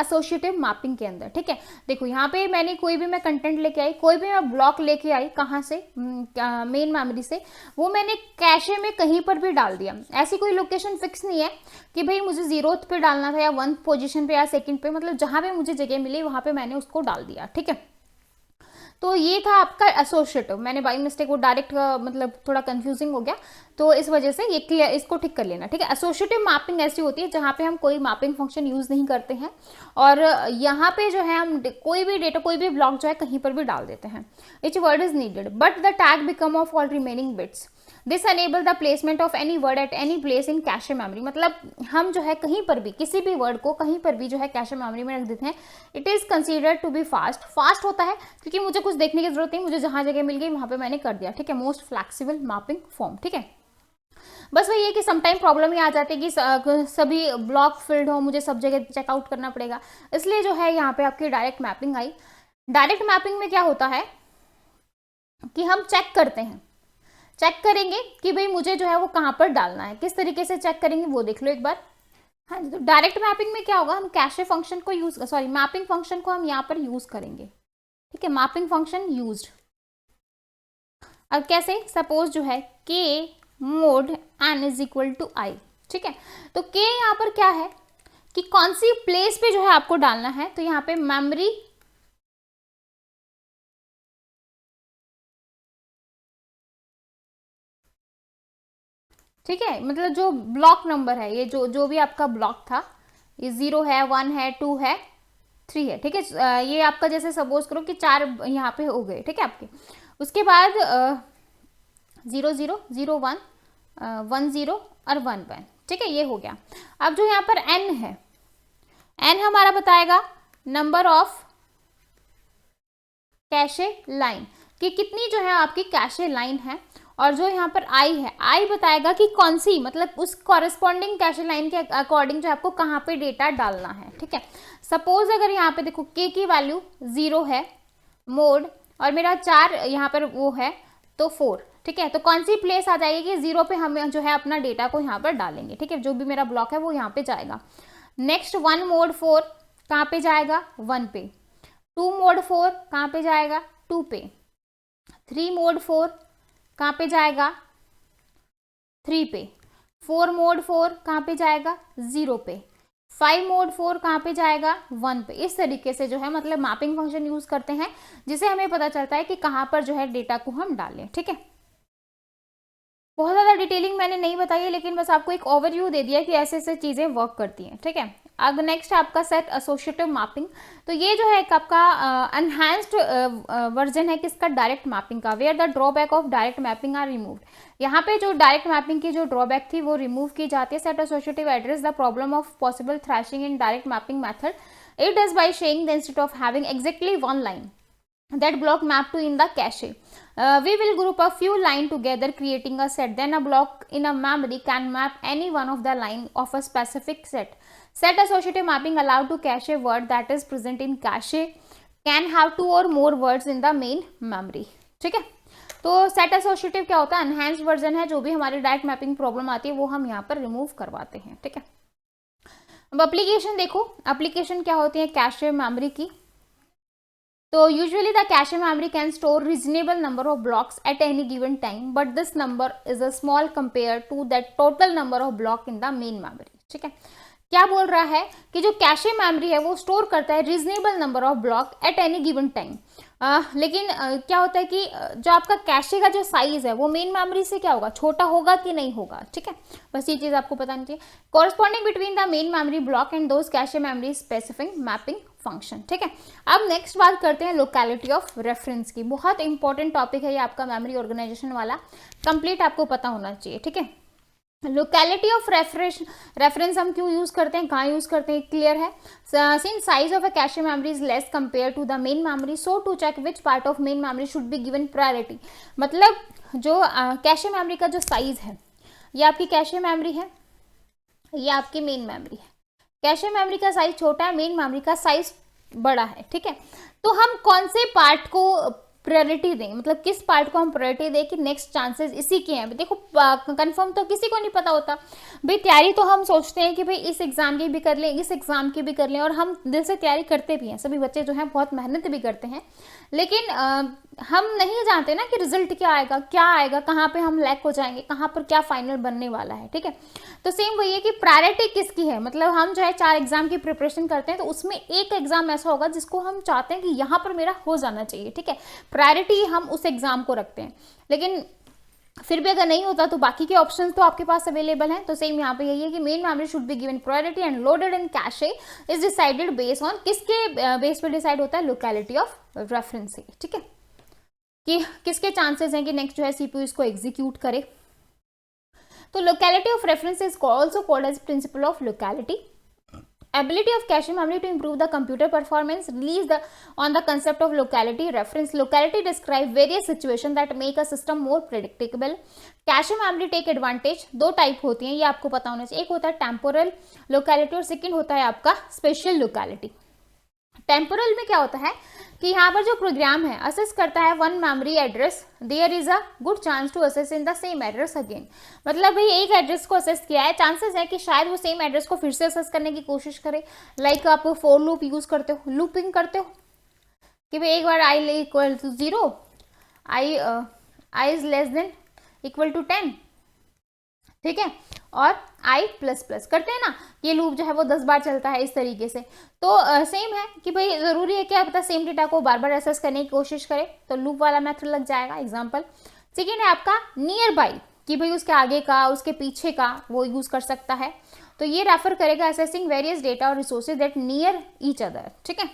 Speaker 1: एसोसिएटिव मैपिंग के अंदर, ठीक है। देखो यहाँ पे मैंने कोई भी मैं कंटेंट लेके आई, कोई भी मैं ब्लॉक लेके आई, कहाँ से, मेन मेमोरी से, वो मैंने कैशे में कहीं पर भी डाल दिया। ऐसी कोई लोकेशन फिक्स नहीं है कि भाई मुझे 0th पे डालना था या 1th पोजीशन पे या 2nd पे, मतलब जहाँ पे मुझे जगह मिली वहाँ पे मैंने उसको डाल दिया, ठीक है। तो ये था आपका एसोसिएटिव। मैंने बाई मिस्टेक वो डायरेक्ट मतलब थोड़ा कंफ्यूजिंग हो गया, तो इस वजह से ये क्लियर, इसको ठीक कर लेना, ठीक है। एसोसिएटिव मैपिंग ऐसी होती है जहाँ पे हम कोई मैपिंग फंक्शन यूज नहीं करते हैं और यहाँ पे जो है हम कोई भी डेटा, कोई भी ब्लॉक जो है कहीं पर भी डाल देते हैं। Etch word is needed but the tag become of all remaining bits. This enable the placement of any word at any place in cache memory. मतलब हम जो है कहीं पर भी किसी भी वर्ड को कहीं पर भी जो है कैशे मेमोरी में रख देते हैं। It is considered to be fast होता है क्योंकि मुझे कुछ देखने की जरूरत नहीं, मुझे जहां जगह मिल गई वहां पे मैंने कर दिया, ठीक है। मोस्ट फ्लेक्सिबल मैपिंग फॉर्म, ठीक है। बस वही है कि समटाइम प्रॉब्लम ही आ जाती है कि सभी ब्लॉक फिल्ड हो, मुझे सब जगह चेकआउट करना पड़ेगा, इसलिए जो है यहाँ पे आपकी डायरेक्ट मैपिंग आई। डायरेक्ट मैपिंग में क्या होता है कि हम चेक करते हैं, चेक करेंगे कि भाई मुझे जो है वो कहाँ पर डालना है। किस तरीके से चेक करेंगे वो देख लो एक बार। हाँ जी, तो डायरेक्ट मैपिंग में क्या होगा, हम कैशे फंक्शन को यूज, सॉरी मैपिंग फंक्शन को हम यहाँ पर यूज करेंगे, ठीक है। Mapping function used. अब कैसे, सपोज जो है K mod N is equal to I, ठीक है। तो के यहाँ पर क्या है कि कौन सी प्लेस पे जो है आपको डालना है, तो यहाँ पे मेमोरी ठीक है, मतलब जो ब्लॉक नंबर है, ये जो भी आपका ब्लॉक था, ये 0 है, 1 है, 2 है, 3 है, ठीक है। ये आपका जैसे सपोज करो कि 4 यहाँ पे हो गए, ठीक है आपके। उसके बाद 0 0 0 1 1 0 और 1 1, ठीक है, ये हो गया। अब जो यहाँ पर n है, n हमारा बताएगा नंबर ऑफ कैशे लाइन। कि कितनी जो है आपकी कैशे लाइन है, और जो यहाँ पर आई है, आई बताएगा कि कौन सी, मतलब उस कॉरेस्पॉन्डिंग कैशे लाइन के अकॉर्डिंग जो आपको कहाँ पे डेटा डालना है। ठीक है, सपोज अगर यहाँ पे देखो के की वैल्यू 0 है मोड, और मेरा 4 यहाँ पर वो है तो 4। ठीक है, तो कौन सी प्लेस आ जाएगी कि 0 पे हम जो है अपना डेटा को यहाँ पर डालेंगे। ठीक है, जो भी मेरा ब्लॉक है वो यहाँ पे जाएगा। नेक्स्ट 1 मोड 4 कहाँ पे जाएगा, 1 पे। 2 मोड 4 कहाँ पे जाएगा, 2 पे। 3 मोड 4 कहाँ पे जाएगा, 3 पे। 4 मोड 4 कहाँ पे जाएगा, 0 पे। 5 मोड 4 कहाँ पे जाएगा, 1 पे। इस तरीके से जो है मतलब मैपिंग फंक्शन यूज करते हैं, जिसे हमें पता चलता है कि कहाँ पर जो है डेटा को हम डालें। ठीक है, बहुत ज़्यादा डिटेलिंग मैंने नहीं बताई है, लेकिन बस आपको एक ओवरव्यू दे दिया कि ऐसे ऐसे चीज़ें वर्क करती हैं। ठीक है, अब नेक्स्ट आपका सेट एसोसिएटिव मैपिंग। तो ये जो है एक आपका एनहांस्ड वर्जन है किसका, डायरेक्ट मैपिंग का, where the drawback of direct mapping are removed. यहाँ पे जो डायरेक्ट मैपिंग की जो ड्रॉबैक थी वो रिमूव की जाती है। Set associative address the problem of possible thrashing in direct mapping method. It does by saying the instead of having exactly one line that block map to in the cache. We will group a few line together creating a set. Then a block in a memory can map any one of the line of a specific set. Set associative mapping allow to cache a word that is present in cache can have 2 or more words in the main memory. ठीक है, तो set associative क्या होता है, enhanced version है। जो भी हमारी डायरेक्ट मैपिंग प्रॉब्लम आती है वो हम यहाँ पर रिमूव करवाते हैं। ठीक है, अब एप्लीकेशन देखो, एप्लीकेशन क्या होती है कैशे मेमोरी की। So usually the cache memory can store reasonable number of blocks at any given time, but this number is a small compared to that total number of block in the main memory. ठीक है, क्या बोल रहा है कि जो cache memory है वो स्टोर करता है reasonable number of block at any given time. लेकिन क्या होता है कि जो आपका कैशे का जो साइज है वो मेन मेमोरी से क्या होगा, छोटा होगा कि नहीं होगा। ठीक है, बस ये चीज आपको पता नहीं चाहिए। Corresponding between the main memory block and those cache memory specific mapping function. ठीक है, अब नेक्स्ट बात करते हैं लोकेलिटी ऑफ रेफरेंस की। बहुत इंपॉर्टेंट टॉपिक है ये आपका मेमोरी ऑर्गेनाइजेशन वाला, कंप्लीट आपको पता होना चाहिए। ठीक है, लोकेलिटी ऑफ रेफरेंस हम क्यों यूज करते हैं, कहाँ यूज करते हैं, क्लियर है। Since size of a cache memory is less compare to the main memory, so to check which part of main memory should be given priority. मतलब जो कैशे मेमोरी का जो साइज है, ये आपकी कैशे मेमोरी है, ये आपकी मेन मेमोरी है। कैशे मेमोरी का साइज छोटा है, मेन मेमोरी का साइज बड़ा है। ठीक है, तो हम कौन से पार्ट को प्रायोरिटी दें, मतलब किस पार्ट को हम प्रायोरिटी दें कि नेक्स्ट चांसेस इसी के हैं। देखो कंफर्म तो किसी को नहीं पता होता भाई, तैयारी तो हम सोचते हैं कि भाई इस एग्जाम की भी कर लें, इस एग्जाम की भी कर लें, और हम दिल से तैयारी करते भी हैं। सभी बच्चे जो हैं बहुत मेहनत भी करते हैं, लेकिन हम नहीं जानते ना कि रिजल्ट क्या आएगा, कहाँ पे हम लैक हो जाएंगे, कहाँ पर क्या फाइनल बनने वाला है। ठीक है, तो सेम वही है कि प्रायोरिटी किसकी है, मतलब हम जो है 4 एग्जाम की प्रिपरेशन करते हैं, तो उसमें एक एग्जाम ऐसा होगा जिसको हम चाहते हैं कि यहाँ पर मेरा हो जाना चाहिए। ठीक है, प्रायोरिटी हम उस एग्जाम को रखते हैं, लेकिन फिर भी अगर नहीं होता तो बाकी के ऑप्शंस तो आपके पास अवेलेबल हैं। तो सेम यहाँ पे यही है कि main memory should be given priority and loaded in cache is decided base on, किसके बेस पे डिसाइड होता है, लोकेलिटी ऑफ रेफरेंस से। ठीक है, कि किसके चांसेस हैं कि नेक्स्ट जो है सीपीयू इसको एग्जीक्यूट करे। तो locality of reference is also called as principle of locality. Ability of cache memory to improve the computer performance relies on the concept of locality reference. Locality describe various situations that make a system more predictable. Cache memory take advantage, 2 type होती हैं, ये आपको पता होना चाहिए। एक होता है टेम्पोरल लोकेलिटी और सेकंड होता है आपका स्पेशल लोकेलिटी। टेम्पोरल में क्या होता है कि यहाँ पर जो प्रोग्राम है असेस करता है one memory address, there is a good chance to access in the same address again. मतलब भाई एक एड्रेस को असेस किया है, चांसेस है कि शायद वो सेम एड्रेस को फिर से असेस करने की कोशिश करे। लाइक आप फॉर लूप यूज करते हो, लूपिंग करते हो कि भाई एक बार I equal to 0, I is less than equal to 10, ठीक है, और आई प्लस प्लस करते हैं ना, ये लूप जो है वो 10 बार चलता है इस तरीके से। तो सेम है कि भाई जरूरी है क्या पता सेम डेटा को बार बार एसेस करने की कोशिश करे, तो लूप वाला मेथड लग जाएगा एग्जांपल। सेकेंड है आपका नियर बाई, कि भाई उसके आगे का उसके पीछे का वो यूज कर सकता है, तो ये रेफर करेगा असेसिंग वेरियस डेटा और resources that near each other. ठीक है,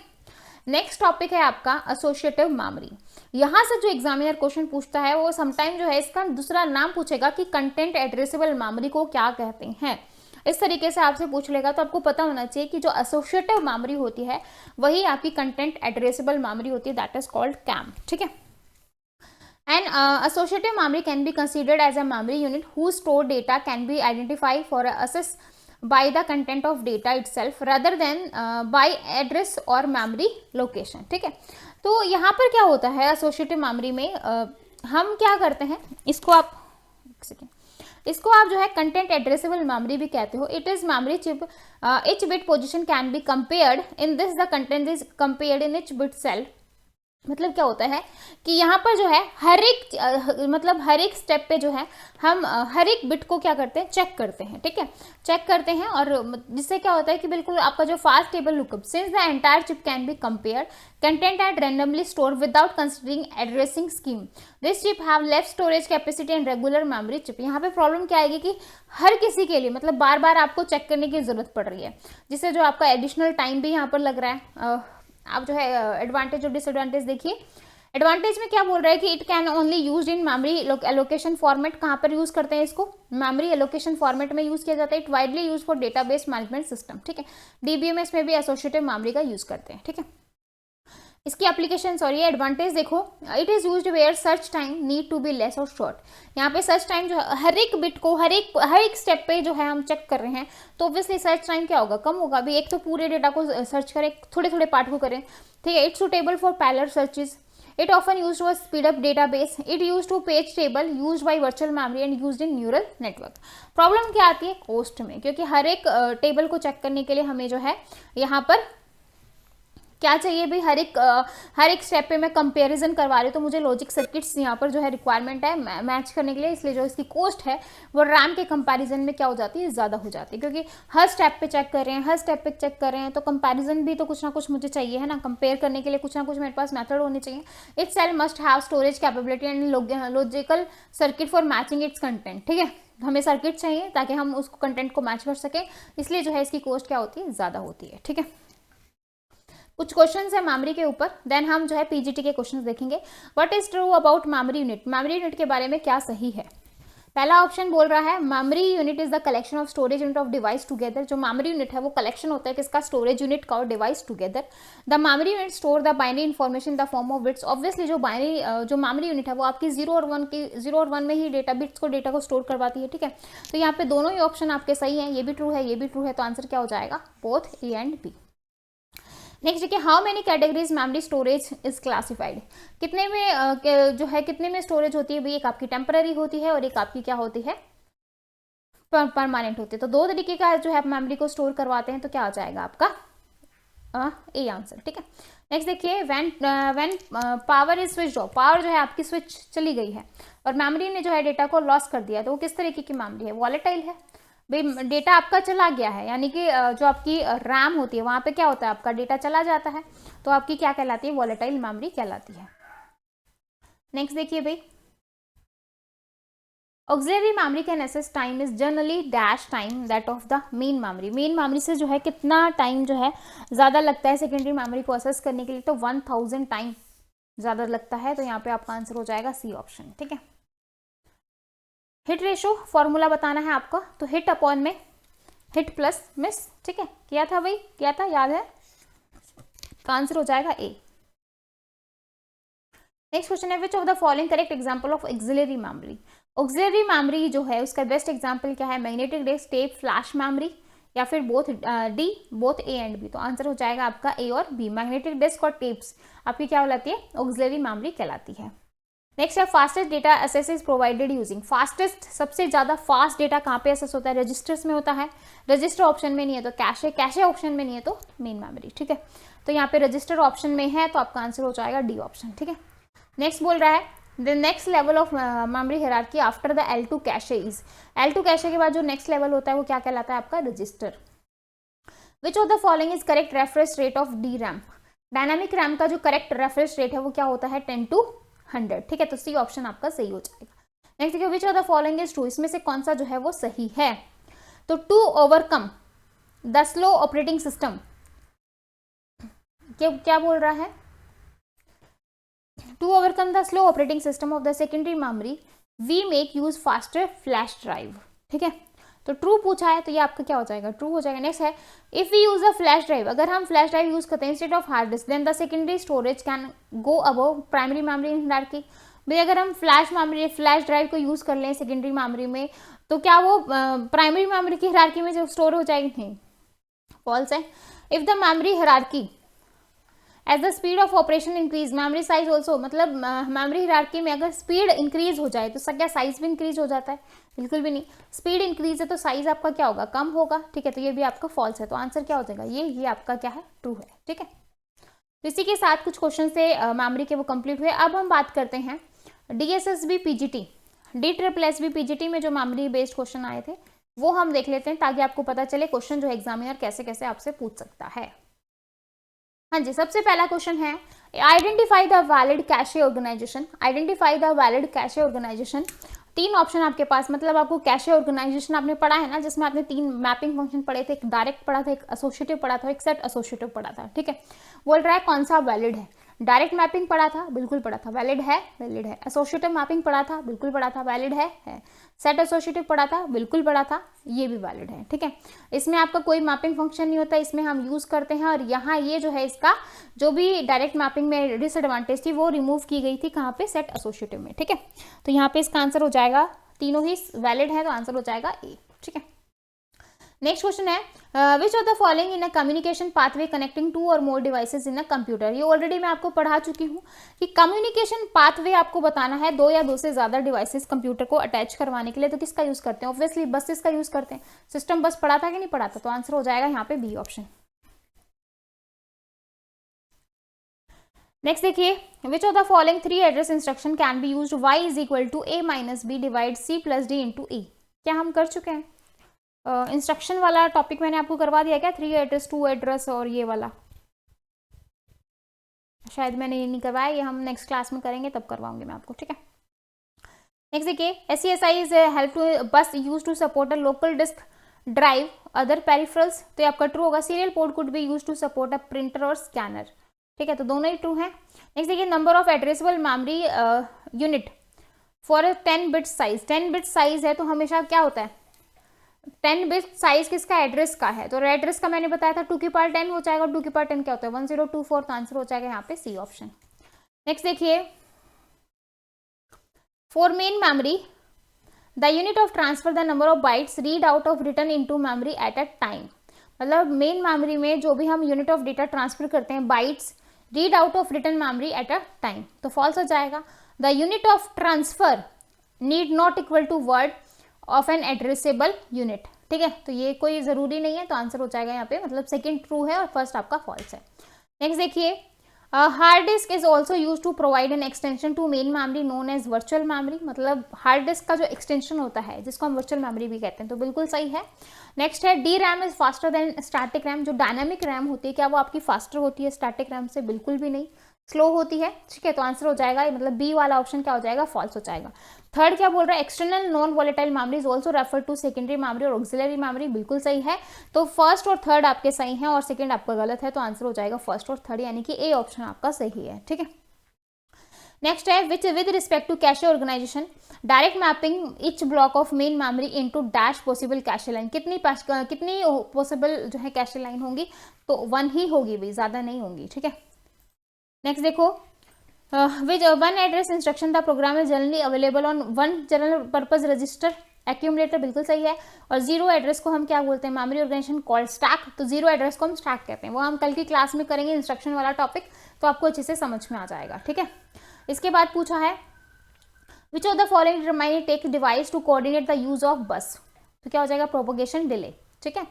Speaker 1: नेक्स्ट टॉपिक है आपका एसोसिएटिव मेमोरी। यहाँ से जो एग्जामिनर क्वेश्चन पूछता है वो समटाइम जो है इसका दूसरा नाम पूछेगा कि कंटेंट एड्रेसेबल मेमोरी को क्या कहते हैं, इस तरीके से आपसे पूछ लेगा। तो आपको पता होना चाहिए कि जो एसोसिएटिव मेमोरी होती है वही आपकी कंटेंट एड्रेसेबल मेमोरी होती है, दैट इज कॉल्ड कैम। ठीक है, And associative memory can be considered as a memory unit whose stored data can be identified for access by the content of data itself rather than by address or memory location. ठीक है, तो यहाँ पर क्या होता है associative memory में, हम क्या करते हैं, इसको आप जो है कंटेंट एड्रेसेबल मेमोरी भी कहते हो. It is memory chip, each bit position can be compared in this, the content is compared in each bit cell. मतलब क्या होता है कि यहाँ पर जो है हर एक स्टेप पे जो है हम हर एक बिट को क्या करते हैं, चेक करते हैं. ठीक है, चेक करते हैं, और जिससे क्या होता है कि बिल्कुल आपका जो fast table lookup, since the entire chip can be compared content eight randomly store without considering addressing scheme, this chip have less storage capacity and regular memory chip. यहाँ पे प्रॉब्लम क्या आएगी कि हर किसी के लिए मतलब बार बार आपको चेक करने की जरूरत पड़ रही है, जिससे जो आपका एडिशनल टाइम भी यहाँ पर लग रहा है. आप जो है एडवांटेज और डिसएडवांटेज देखिए. एडवांटेज में क्या बोल रहा है कि it can only use in memory allocation format. कहाँ पर यूज करते हैं इसको, मेमोरी एलोकेशन फॉर्मेट में यूज किया जाता है. It widely use for database management system. ठीक है, डीबीएमएस में भी एसोसिएटिव मेमोरी का यूज करते हैं. ठीक है, इसकी एप्लीकेशन एडवांटेज देखो. It is used where search time need to be less और शॉर्ट. यहाँ पे सर्च टाइम जो है हर एक बिट को हर एक स्टेप पे जो है हम चेक कर रहे हैं, तो ऑब्वियसली सर्च टाइम क्या होगा, कम होगा. अभी एक तो पूरे डेटा को सर्च करें, थोड़े थोड़े पार्ट को करें. ठीक है, it's suitable for parallel searches. It often use to speed up database. It use to page table use by virtual memory and used in neural network. Problem क्या आती है, कॉस्ट में, क्योंकि हर एक टेबल को चेक करने के लिए हमें जो है यहाँ पर क्या चाहिए भी, हर एक स्टेप पे मैं कंपैरिजन करवा रही हूँ, तो मुझे लॉजिक सर्किट्स यहाँ पर जो है रिक्वायरमेंट है मैच करने के लिए. इसलिए जो इसकी कॉस्ट है वो रैम के कंपैरिजन में क्या हो जाती है, ज़्यादा हो जाती है, क्योंकि हर स्टेप पे चेक कर रहे हैं, तो कंपैरिजन भी तो कुछ ना कुछ मुझे चाहिए है ना. कंपेयर करने के लिए कुछ ना कुछ मेरे पास मेथड होने चाहिए. Its cell must have storage capability and logical circuit for matching its content. ठीक है, हमें सर्किट चाहिए ताकि हम उसको कंटेंट को मैच कर सकें, इसलिए जो है इसकी कॉस्ट क्या होती है, ज़्यादा होती है. ठीक है, कुछ क्वेश्चंस है मेमोरी के ऊपर, देन हम जो है पीजीटी के क्वेश्चंस देखेंगे. What is true about memory unit, memory unit के बारे में क्या सही है. पहला ऑप्शन बोल रहा है memory unit is the collection of storage unit of device together. जो मेमोरी यूनिट है वो कलेक्शन होता है किसका, स्टोरेज यूनिट का और device together. The memory unit store the binary information in the form of bits. Obviously जो memory unit है वो आपकी 0 और 1 में ही डेटा को स्टोर करवाती है. ठीक है, तो यहाँ पे दोनों ही ऑप्शन आपके सही है, ये भी ट्रू है, ये भी ट्रू है, तो आंसर क्या हो जाएगा, both A and B. Next देखिए, how many categories memory storage is classified. कितने में स्टोरेज होती है भाई, एक आपकी टेम्पररी होती है और एक आपकी क्या होती है, परमानेंट होती है. तो दो तरीके का जो है मेमोरी को स्टोर करवाते हैं, तो क्या आ जाएगा आपका ए आंसर. ठीक है, नेक्स्ट देखिए, when power is switch off. Power जो है आपकी स्विच चली गई है और मेमोरी ने जो है डेटा को लॉस कर दिया, तो वो किस तरीके की मेमोरी है, वॉलेटाइल है. भाई डेटा आपका चला गया है, यानी कि जो आपकी रैम होती है वहां पे क्या होता है, आपका डेटा चला जाता है, तो आपकी क्या कहलाती है, वॉलेटाइल मेमोरी कहलाती है. नेक्स्ट देखिए भाई, auxiliary memory can access time is generally dash time that of the main memory. Main memory से जो है कितना टाइम जो है ज़्यादा लगता है सेकेंडरी मेमोरी को असेस करने के लिए, तो 1000 टाइम ज़्यादा लगता है. तो यहाँ पे आपका आंसर हो जाएगा सी ऑप्शन. ठीक है, हिट रेशो फॉर्मूला बताना है आपको, तो हिट अपॉन में हिट प्लस मिस. ठीक है, किया था भाई, किया था, याद है, तो आंसर हो जाएगा ए. नेक्स्ट क्वेश्चन है, which of the following correct example of auxiliary memory. Auxiliary memory जो है उसका बेस्ट एग्जांपल क्या है, magnetic disk, tape, flash memory, या फिर बोथ ए एंड बी. तो आंसर हो जाएगा आपका ए और बी. मैग्नेटिक डिस्क और टेप्स आपकी क्या कहलाती है, ऑक्सिलरी मेमोरी कहलाती है. नेक्स्ट है, fastest data access is provided using. Fastest, सबसे ज्यादा फास्ट डेटा कहाँ पे एसेस होता है, रजिस्टर्स में होता है. रजिस्टर ऑप्शन में नहीं है तो कैशे ऑप्शन में नहीं है तो मेन मेमोरी. ठीक है, तो यहाँ पे रजिस्टर ऑप्शन में है, तो आपका आंसर हो जाएगा डी ऑप्शन. ठीक है, नेक्स्ट बोल रहा है, the next level of memory hierarchy after the L2 cache is. L2 cache के बाद जो नेक्स्ट लेवल होता है वो क्या कहलाता है, आपका register. Which of the following is correct reference rate of D RAM. Dynamic RAM का जो करेक्ट रेफरेंस रेट है वो क्या होता है, 10/100. ठीक है, तो सी ऑप्शन आपका सही हो जाएगा. नेक्स्ट देखिए, which of the following is true. इसमें से कौन सा जो है वो सही है, तो to overcome the slow operating system. क्या बोल रहा है, to overcome the slow operating system of the secondary memory we make use faster flash drive. ठीक है, तो ट्रू पूछा है, तो ये आपका क्या हो जाएगा, ट्रू हो जाएगा. नेक्स्ट है, if we use a flash drive. अगर हम फ्लैश ड्राइव यूज करते हैं instead of hard disk, then the secondary storage can go above primary memory hierarchy. भाई अगर हम फ्लैश ड्राइव को यूज़ कर लें सेकेंडरी मेमोरी में, तो क्या वो प्राइमरी मेमोरी की हायरार्की में जो स्टोर हो जाएगी? नहीं, फॉल्स है। If the memory hierarchy as the speed of operation increase memory size also, मतलब मेमोरी हायरार्की में अगर स्पीड इंक्रीज हो जाए तो क्या साइज भी इंक्रीज हो जाता है? बिल्कुल भी नहीं। स्पीड इंक्रीज है तो साइज आपका क्या होगा? कम होगा। ठीक है, तो ये भी आपका फॉल्स है। तो आंसर क्या हो जाएगा? ये आपका क्या है? ट्रू है। ठीक है, इसी के साथ कुछ क्वेश्चन से मेमोरी के वो कंप्लीट हुए। अब हम बात करते हैं DSSB PGT, DSSB PGT में जो मेमोरी बेस्ड क्वेश्चन आए थे वो हम देख लेते हैं, ताकि आपको पता चले क्वेश्चन जो एग्जामिनर कैसे कैसे आपसे पूछ सकता है। हाँ जी, सबसे पहला क्वेश्चन है identify the valid cache organisation. Identify the valid cache organisation, 3 option आपके पास, मतलब आपको कैशे ऑर्गेनाइजेशन आपने पढ़ा है ना, जिसमें आपने 3 मैपिंग फंक्शन पढ़े थे, एक डायरेक्ट पढ़ा था, एक एसोसिएटिव पढ़ा था, एक सेट एसोसिएटिव पढ़ा था। ठीक है, बोल रहा है कौन सा वैलिड है। डायरेक्ट मैपिंग पढ़ा था, बिल्कुल पढ़ा था, वैलिड है, वैलिड है। एसोसिएटिव मैपिंग पढ़ा था, बिल्कुल पढ़ा था, वैलिड है। सेट एसोसिएटिव पढ़ा था, बिल्कुल पढ़ा था, ये भी वैलिड है। ठीक है, इसमें आपका कोई मैपिंग फंक्शन नहीं होता, इसमें हम यूज करते हैं। और यहाँ ये जो है इसका जो भी डायरेक्ट मैपिंग में डिसएडवांटेज थी वो रिमूव की गई थी, कहाँ पे? सेट एसोसिएटिव में। ठीक है, तो यहाँ पे इसका आंसर हो जाएगा, तीनों ही वैलिड है, तो आंसर हो जाएगा ए। ठीक है, नेक्स्ट क्वेश्चन है which of the following in a communication pathway connecting 2 और मोर डिवाइसेस इन अ कंप्यूटर। ये ऑलरेडी मैं आपको पढ़ा चुकी हूँ कि कम्युनिकेशन पाथवे आपको बताना है 2 या 2 से ज्यादा डिवाइसेस कंप्यूटर को अटैच करवाने के लिए, तो किसका यूज करते हैं? ऑब्वियसली बसेस का यूज करते हैं। सिस्टम बस पढ़ा था कि नहीं पढ़ा था? तो आंसर हो जाएगा यहाँ पे बी ऑप्शन। नेक्स्ट देखिए, which of the following 3 address instruction can be used y is equal to a minus b divide c plus d into e। क्या हम कर चुके हैं? इंस्ट्रक्शन वाला टॉपिक मैंने आपको करवा दिया क्या? 3 एड्रेस, 2 एड्रेस और ये वाला शायद मैंने ये नहीं करवाया, ये हम नेक्स्ट क्लास में करेंगे, तब करवाऊंगी मैं आपको। ठीक है, नेक्स्ट देखिए, SCSI is help to bus use to support a local disk drive other peripherals. तो ये आपका ट्रू होगा। Serial port could be use to support a printer और स्कैनर। ठीक है, तो दोनों ही ट्रू हैं। नेक्स्ट देखिए, number of addressable memory unit for 10 bit size. 10 bit size है तो हमेशा क्या होता है? 10 बिट साइज किसका? एड्रेस का है। तो एड्रेस का मैंने बताया था 2 की पावर 10 हो जाएगा। 2 की पावर 10 क्या होता है? 1024। तो आंसर हो जाएगा यहाँ पे सी ऑप्शन। नेक्स्ट देखिए, for main memory the unit of transfer the number of bytes read out of return into memory at a time. मतलब मेन मेमोरी में जो भी हम यूनिट ऑफ डेटा ट्रांसफर करते हैं, bytes read out of return memory at a time, तो false हो जाएगा। The unit of transfer need not equal to word of an addressable unit. ठीक है, तो ये कोई जरूरी नहीं है, तो आंसर हो जाएगा यहाँ पे, मतलब सेकंड ट्रू है और फर्स्ट आपका फॉल्स है। नेक्स्ट देखिए, hard disk is also use to provide an extension to main memory known as virtual memory. मतलब हार्ड डिस्क का जो एक्सटेंशन होता है जिसको हम वर्चुअल मेमोरी भी कहते हैं, तो बिल्कुल सही है। नेक्स्ट है D RAM is faster than static RAM. जो डायनामिक रैम होती है क्या वो आपकी फास्टर होती है स्टैटिक रैम से? बिल्कुल भी नहीं, स्लो होती है। ठीक है, तो आंसर हो जाएगा, मतलब बी वाला ऑप्शन क्या हो जाएगा? फॉल्स हो जाएगा। थर्ड क्या बोल रहा है? External non volatile memory is also refer to secondary memory और ऑक्सिलरी मेमोरी। बिल्कुल सही है। तो फर्स्ट और थर्ड आपके सही हैं और सेकंड आपका गलत है, तो आंसर हो जाएगा फर्स्ट और थर्ड, यानी कि ए ऑप्शन आपका सही है। ठीक है, नेक्स्ट है with respect to cache organisation direct mapping each block of main memory into dash possible cache line. कितनी पॉसिबल जो है कैशे लाइन होंगी? तो 1 ही होगी भाई, ज्यादा नहीं होंगी। ठीक है, नेक्स्ट देखो, which one address instruction the program is generally available on 1 general purpose register accumulator. बिल्कुल सही है। और 0 एड्रेस को हम क्या बोलते हैं? Memory organisation called stack. तो 0 एड्रेस को हम स्टैक कहते हैं, वो हम कल की क्लास में करेंगे इंस्ट्रक्शन वाला टॉपिक, तो आपको अच्छे से समझ में आ जाएगा। ठीक है, इसके बाद पूछा है which of the following determine take device to coordinate the use of bus. तो क्या हो जाएगा? Propagation delay. ठीक है,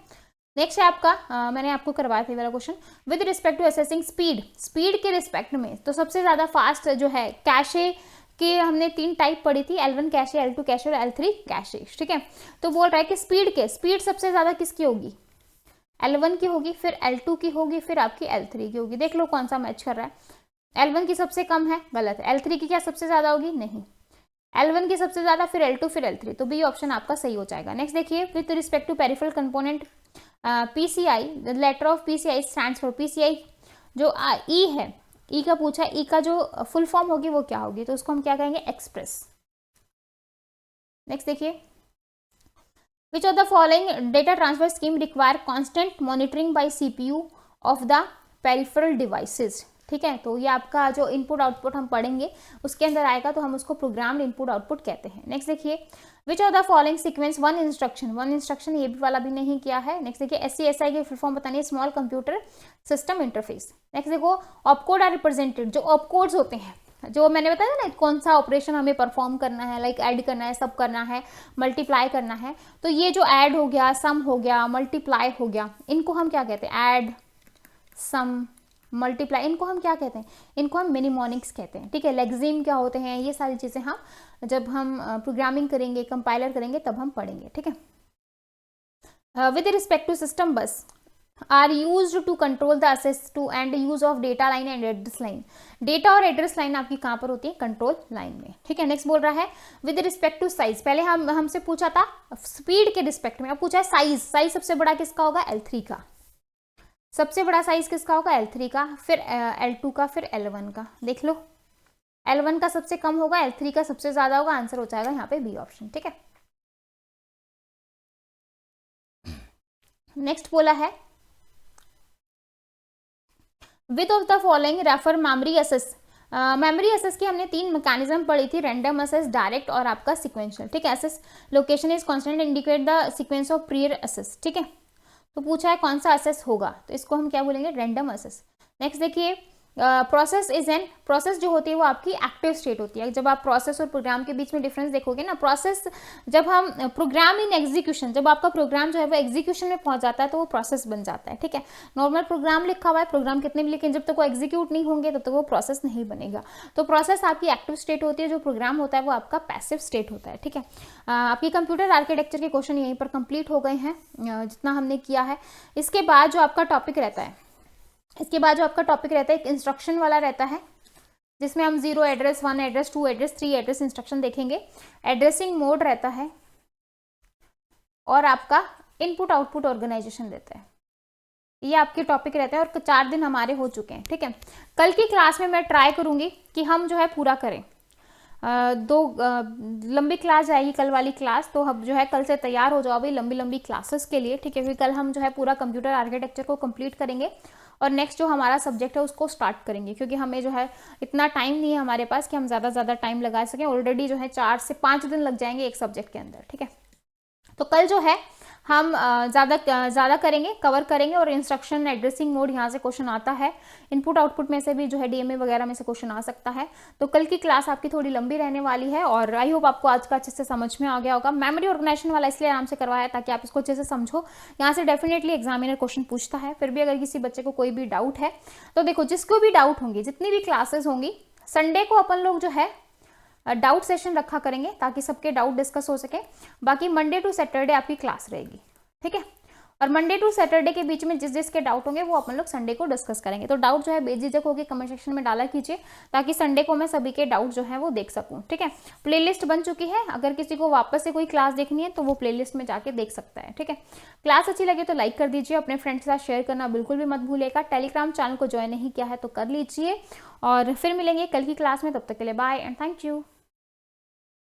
Speaker 1: नेक्स्ट है आपका मैंने आपको करवाया था वाला question, with respect to assessing speed के रिस्पेक्ट में, तो सबसे ज्यादा फास्ट जो है कैशे के हमने 3 टाइप पढ़ी थी, L1 कैशे, L2 कैशे और L3 कैशे। ठीक है, तो बोल रहा है कि स्पीड सबसे ज्यादा किसकी होगी? L1 की होगी, फिर L2 की होगी, फिर आपकी L3 की होगी। देख लो कौन सा मैच कर रहा है। L1 की सबसे कम है, गलत है। L3 की क्या सबसे ज्यादा होगी? नहीं, L1 की सबसे ज्यादा, फिर L2, फिर L3, तो बी ऑप्शन आपका सही हो जाएगा। नेक्स्ट देखिए, with respect to peripheral component PCI, the letter of PCI stands for PCI। जो E है, E का पूछा है, E का जो फुल फॉर्म होगी वो क्या होगी? तो उसको हम क्या कहेंगे? एक्सप्रेस। नेक्स्ट देखिए, which of the following data transfer scheme require constant monitoring by CPU of the peripheral devices. ठीक है, तो ये आपका जो इनपुट आउटपुट हम पढ़ेंगे उसके अंदर आएगा, तो हम उसको प्रोग्राम्ड इनपुट आउटपुट कहते हैं। नेक्स्ट देखिए, which of the following sequence one instruction, ये भी वाला भी नहीं किया है। नेक्स्ट देखिए, SCSI की फुल फॉर्म बतानी है, small computer system interface. Next देखो, ऑपकोड आर रिप्रेजेंटेड, जो ऑपकोड्स होते हैं, जो मैंने बताया ना कौन सा ऑपरेशन हमें परफॉर्म करना है, लाइक ऐड करना है, सब करना है, मल्टीप्लाई करना है, तो ये जो ऐड हो गया, सम हो गया, मल्टीप्लाई हो गया, इनको हम क्या कहते हैं, ऐड, सम, मल्टीप्लाई, इनको हम क्या कहते हैं, इनको हम मिनिमोनिक्स कहते हैं। ठीक है, लेक्सिम क्या होते हैं, ये सारी चीज़ें हम जब हम प्रोग्रामिंग करेंगे, कंपाइलर करेंगे, तब हम पढ़ेंगे। ठीक है, with respect to system bus are used to control the access to and use of data line and address line. Data और एड्रेस लाइन आपकी कहाँ पर होती है, कंट्रोल लाइन में। ठीक है, नेक्स्ट बोल रहा है विद रिस्पेक्ट टू साइज, पहले हमसे पूछा था स्पीड के रिस्पेक्ट में, अब पूछा है साइज। साइज सबसे बड़ा किसका होगा, L3 का। सबसे बड़ा साइज किसका होगा, L3 का, फिर L2 का, फिर L1 का। देख लो, L1 का सबसे कम होगा, L3 का सबसे ज्यादा होगा, आंसर हो जाएगा यहाँ पे बी ऑप्शन। ठीक है, नेक्स्ट बोला है with of the following refer memory access. Memory access की हमने 3 मैकेनिज्म पढ़ी थी, रैंडम एसेस, डायरेक्ट और आपका सिक्वेंशियल। ठीक है, access location is constant indicate the sequence of prior access. ठीक है, तो पूछा है कौन सा एसेस होगा, तो इसको हम क्या बोलेंगे, रैंडम एसेस। नेक्स्ट देखिए, प्रोसेस इज एन, प्रोसेस जो होती है वो आपकी एक्टिव स्टेट होती है। जब आप प्रोसेस और प्रोग्राम के बीच में डिफरेंस देखोगे ना, प्रोसेस जब हम प्रोग्राम इन एग्जीक्यूशन, जब आपका प्रोग्राम जो है वो एग्जीक्यूशन में पहुंच जाता है तो वो प्रोसेस बन जाता है। ठीक है, नॉर्मल प्रोग्राम लिखा हुआ है, प्रोग्राम कितने भी, लेकिन जब तक वो एग्जीक्यूट नहीं होंगे तब तक वो प्रोसेस नहीं बनेगा। तो प्रोसेस आपकी एक्टिव स्टेट होती है, जो प्रोग्राम होता है वो आपका पैसिव स्टेट होता है। ठीक है, आपकी कंप्यूटर आर्किटेक्चर के क्वेश्चन यहीं पर कंप्लीट हो गए हैं, जितना हमने किया है। इसके बाद जो आपका टॉपिक रहता है, एक इंस्ट्रक्शन वाला रहता है, जिसमें हम 0 address, 1 address, 2 address, 3 address instruction देखेंगे। एड्रेसिंग मोड रहता है और आपका इनपुट आउटपुट ऑर्गेनाइजेशन रहता है। ये आपके टॉपिक रहते हैं और 4 दिन हमारे हो चुके हैं। ठीक है, कल की क्लास में मैं ट्राई करूंगी कि हम जो है पूरा करें। 2 लंबी क्लास जाएगी कल वाली क्लास, तो हम जो है कल से तैयार हो जाओ भाई लंबी क्लासेस के लिए। ठीक है, क्योंकि कल हम जो है पूरा कंप्यूटर आर्किटेक्चर को कंप्लीट करेंगे और नेक्स्ट जो हमारा सब्जेक्ट है उसको स्टार्ट करेंगे, क्योंकि हमें जो है इतना टाइम नहीं है हमारे पास कि हम ज़्यादा टाइम लगा सकें। ऑलरेडी जो है 4 से 5 दिन लग जाएंगे एक सब्जेक्ट के अंदर। ठीक है, तो कल जो है हम ज़्यादा करेंगे, कवर करेंगे। और इंस्ट्रक्शन, एड्रेसिंग मोड, यहाँ से क्वेश्चन आता है। इनपुट आउटपुट में से भी जो है DMA वगैरह में से क्वेश्चन आ सकता है। तो कल की क्लास आपकी थोड़ी लंबी रहने वाली है और आई होप आपको आज का अच्छे से समझ में आ गया होगा। मेमोरी ऑर्गेनाइजेशन वाला इसलिए आराम से करवाया ताकि आप इसको अच्छे से समझो। यहाँ से डेफिनेटली एग्जामिनर क्वेश्चन पूछता है। फिर भी अगर किसी बच्चे को कोई भी डाउट है तो देखो, जिसको भी डाउट होंगी, जितनी भी क्लासेस होंगी, संडे को अपन लोग जो है डाउट सेशन रखा करेंगे ताकि सबके डाउट डिस्कस हो सके। बाकी मंडे टू सैटरडे आपकी क्लास रहेगी। ठीक है, और मंडे टू सैटरडे के बीच में जिसके डाउट होंगे वो अपन लोग संडे को डिस्कस करेंगे। तो डाउट जो है बेझिझक होकर कमेंट सेक्शन में डाला कीजिए ताकि संडे को मैं सभी के डाउट जो है वो देख सकूं। ठीक है, प्लेलिस्ट बन चुकी है, अगर किसी को वापस से कोई क्लास देखनी है तो वो प्लेलिस्ट में जाके देख सकता है। ठीक है, क्लास अच्छी लगे तो लाइक कर दीजिए, अपने फ्रेंड्स के साथ शेयर करना बिल्कुल भी मत भूलिएगा। टेलीग्राम चैनल को ज्वाइन नहीं किया है तो कर लीजिए और फिर मिलेंगे कल की क्लास में। तब तक के लिए बाय एंड थैंक यू।